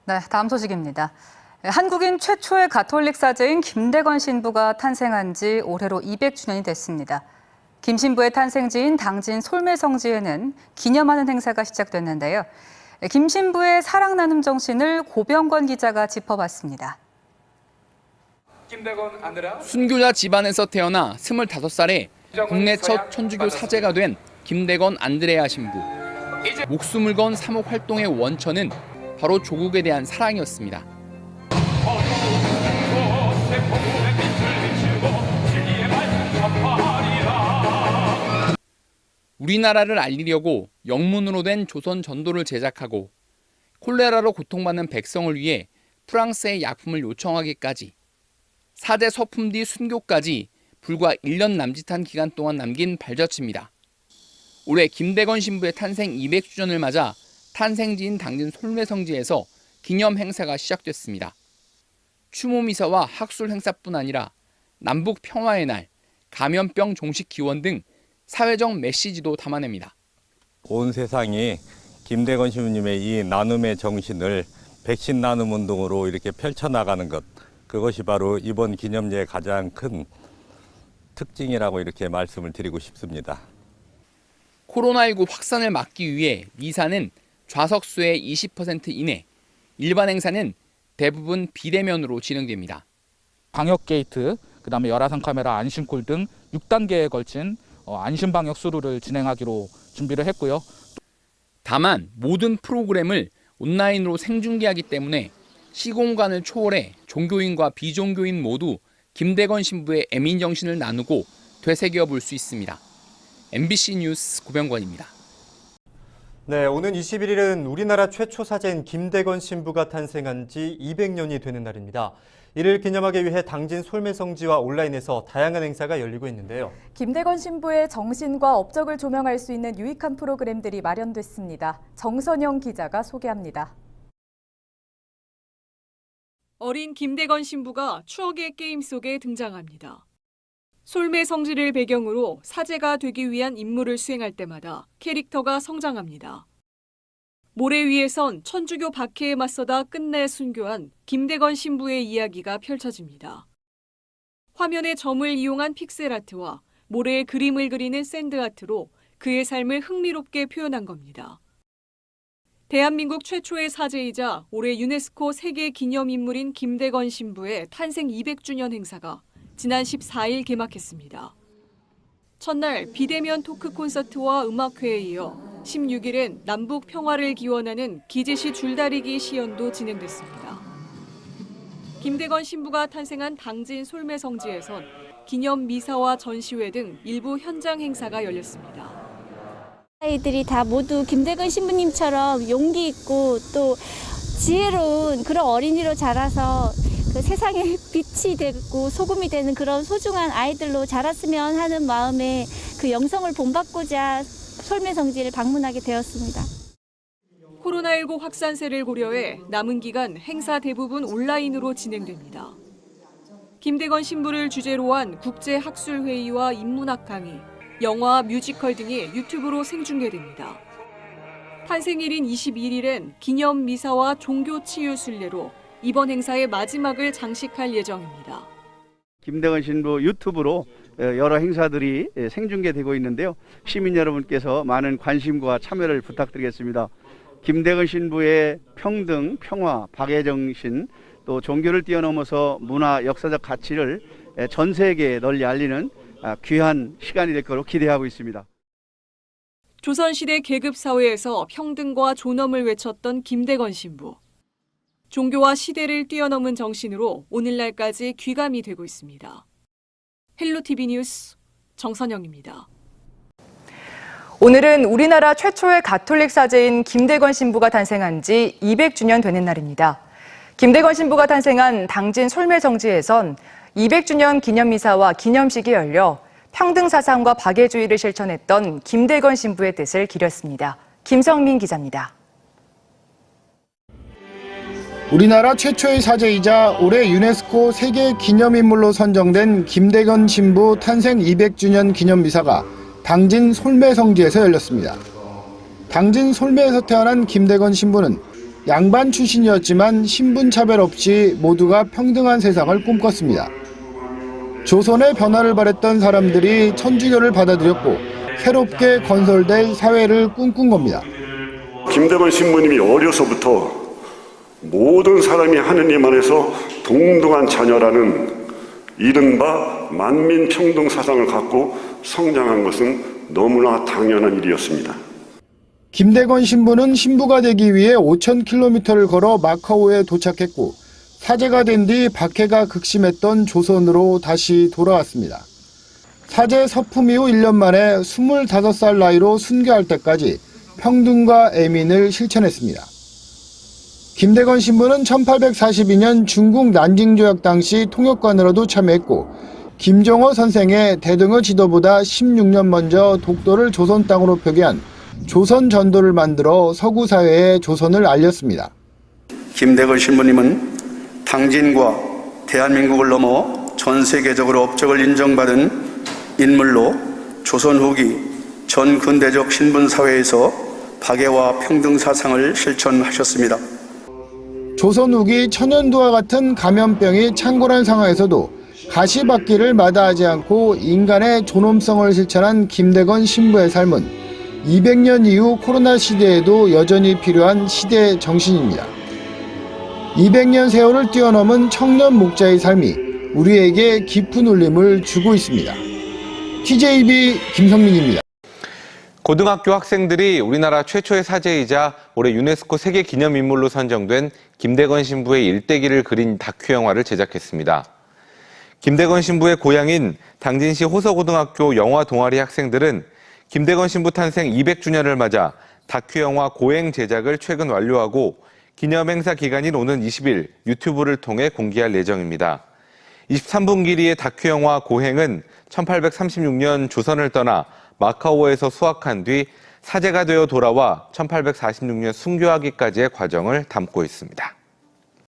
네, 다음 소식입니다. 한국인 최초의 가톨릭 사제인 김대건 신부가 탄생한 지 올해로 200주년이 됐습니다. 김 신부의 탄생지인 당진 솔매성지에는 기념하는 행사가 시작됐는데요. 김 신부의 사랑 나눔 정신을 고병권 기자가 짚어봤습니다. 순교자 집안에서 태어나 25살에 국내 첫 천주교 사제가 된 김대건 안드레아 신부. 목숨을 건 사목 활동의 원천은 바로 조국에 대한 사랑이었습니다. 우리나라를 알리려고 영문으로 된 조선 전도를 제작하고 콜레라로 고통받는 백성을 위해 프랑스의 약품을 요청하기까지 사제 서품 뒤 순교까지 불과 1년 남짓한 기간 동안 남긴 발자취입니다. 올해 김대건 신부의 탄생 200주년을 맞아 탄생지인 당진 솔매성지에서 기념 행사가 시작됐습니다. 추모 미사와 학술 행사뿐 아니라 남북 평화의 날, 감염병 종식 기원 등 사회적 메시지도 담아냅니다. 온 세상이 김대건 신부님의 이 나눔의 정신을 백신 나눔 운동으로 이렇게 펼쳐나가는 것, 그것이 바로 이번 기념제의 가장 큰 특징이라고 이렇게 말씀을 드리고 싶습니다. 코로나19 확산을 막기 위해 미사는 좌석수의 20% 이내, 일반 행사는 대부분 비대면으로 진행됩니다. 방역 게이트, 그다음에 열화상 카메라, 안심콜 등 6단계에 걸친 안심 방역 수루를 진행하기로 준비를 했고요. 다만 모든 프로그램을 온라인으로 생중계하기 때문에 시공간을 초월해 종교인과 비종교인 모두 김대건 신부의 애민 정신을 나누고 되새겨 볼 수 있습니다. MBC 뉴스 고병권입니다. 네, 오는 21일은 우리나라 최초 사제인 김대건 신부가 탄생한 지 200년이 되는 날입니다. 이를 기념하기 위해 당진 솔매성지와 온라인에서 다양한 행사가 열리고 있는데요. 김대건 신부의 정신과 업적을 조명할 수 있는 유익한 프로그램들이 마련됐습니다. 정선영 기자가 소개합니다. 어린 김대건 신부가 추억의 게임 속에 등장합니다. 솔매성지를 배경으로 사제가 되기 위한 임무를 수행할 때마다 캐릭터가 성장합니다. 모래 위에선 천주교 박해에 맞서다 끝내 순교한 김대건 신부의 이야기가 펼쳐집니다. 화면의 점을 이용한 픽셀아트와 모래에 그림을 그리는 샌드아트로 그의 삶을 흥미롭게 표현한 겁니다. 대한민국 최초의 사제이자 올해 유네스코 세계 기념인물인 김대건 신부의 탄생 200주년 행사가 지난 14일 개막했습니다. 첫날 비대면 토크 콘서트와 음악회에 이어 16일엔 남북 평화를 기원하는 기재시 줄다리기 시연도 진행됐습니다. 김대건 신부가 탄생한 당진 솔매성지에선 기념 미사와 전시회 등 일부 현장 행사가 열렸습니다. 아이들이 다 모두 김대건 신부님처럼 용기 있고 또 지혜로운 그런 어린이로 자라서 그 세상에 빛이 되고 소금이 되는 그런 소중한 아이들로 자랐으면 하는 마음에 그 영성을 본받고자 솔매성지를 방문하게 되었습니다. 코로나19 확산세를 고려해 남은 기간 행사 대부분 온라인으로 진행됩니다. 김대건 신부를 주제로 한 국제학술회의와 인문학 강의, 영화, 뮤지컬 등이 유튜브로 생중계됩니다. 탄생일인 21일엔 기념 미사와 종교 치유 순례로 이번 행사의 마지막을 장식할 예정입니다. 김대건 신부 유튜브로 여러 행사들이 생중계되고 있는데요. 시민 여러분께서 많은 관심과 참여를 부탁드리겠습니다. 김대건 신부의 평등, 평화, 박애 정신, 또 종교를 뛰어넘어서 문화, 역사적 가치를 전 세계에 널리 알리는 귀한 시간이 될 거로 기대하고 있습니다. 조선시대 계급사회에서 평등과 존엄을 외쳤던 김대건 신부. 종교와 시대를 뛰어넘은 정신으로 오늘날까지 귀감이 되고 있습니다. 헬로티비 뉴스 정선영입니다. 오늘은 우리나라 최초의 가톨릭 사제인 김대건 신부가 탄생한 지 200주년 되는 날입니다. 김대건 신부가 탄생한 당진 솔매성지에선 200주년 기념미사와 기념식이 열려 평등사상과 박애주의를 실천했던 김대건 신부의 뜻을 기렸습니다. 김성민 기자입니다. 우리나라 최초의 사제이자 올해 유네스코 세계 기념인물로 선정된 김대건 신부 탄생 200주년 기념미사가 당진 솔매성지에서 열렸습니다. 당진 솔매에서 태어난 김대건 신부는 양반 출신이었지만 신분 차별 없이 모두가 평등한 세상을 꿈꿨습니다. 조선의 변화를 바랬던 사람들이 천주교를 받아들였고 새롭게 건설될 사회를 꿈꾼 겁니다. 김대건 신부님이 어려서부터 모든 사람이 하느님 안에서 동등한 자녀라는 이른바 만민평등 사상을 갖고 성장한 것은 너무나 당연한 일이었습니다. 김대건 신부는 신부가 되기 위해 5,000km를 걸어 마카오에 도착했고 사제가 된 뒤 박해가 극심했던 조선으로 다시 돌아왔습니다. 사제 서품 이후 1년 만에 25살 나이로 순교할 때까지 평등과 애민을 실천했습니다. 김대건 신부는 1842년 중국 난징조약 당시 통역관으로도 참여했고 김정호 선생의 대등의 지도보다 16년 먼저 독도를 조선 땅으로 표기한 조선 전도를 만들어 서구 사회에 조선을 알렸습니다. 김대건 신부님은 당진과 대한민국을 넘어 전 세계적으로 업적을 인정받은 인물로 조선 후기 전 근대적 신분 사회에서 박애와 평등 사상을 실천하셨습니다. 조선 후기 천연두와 같은 감염병이 창궐한 상황에서도 가시밭길을 마다하지 않고 인간의 존엄성을 실천한 김대건 신부의 삶은 200년 이후 코로나 시대에도 여전히 필요한 시대의 정신입니다. 200년 세월을 뛰어넘은 청년 목자의 삶이 우리에게 깊은 울림을 주고 있습니다. TJB 김성민입니다. 고등학교 학생들이 우리나라 최초의 사제이자 올해 유네스코 세계 기념인물로 선정된 김대건 신부의 일대기를 그린 다큐 영화를 제작했습니다. 김대건 신부의 고향인 당진시 호서고등학교 영화 동아리 학생들은 김대건 신부 탄생 200주년을 맞아 다큐 영화 고행 제작을 최근 완료하고 기념행사 기간인 오는 20일 유튜브를 통해 공개할 예정입니다. 23분길이의 다큐 영화 고행은 1836년 조선을 떠나 마카오에서 수학한 뒤 사제가 되어 돌아와 1846년 순교하기까지의 과정을 담고 있습니다.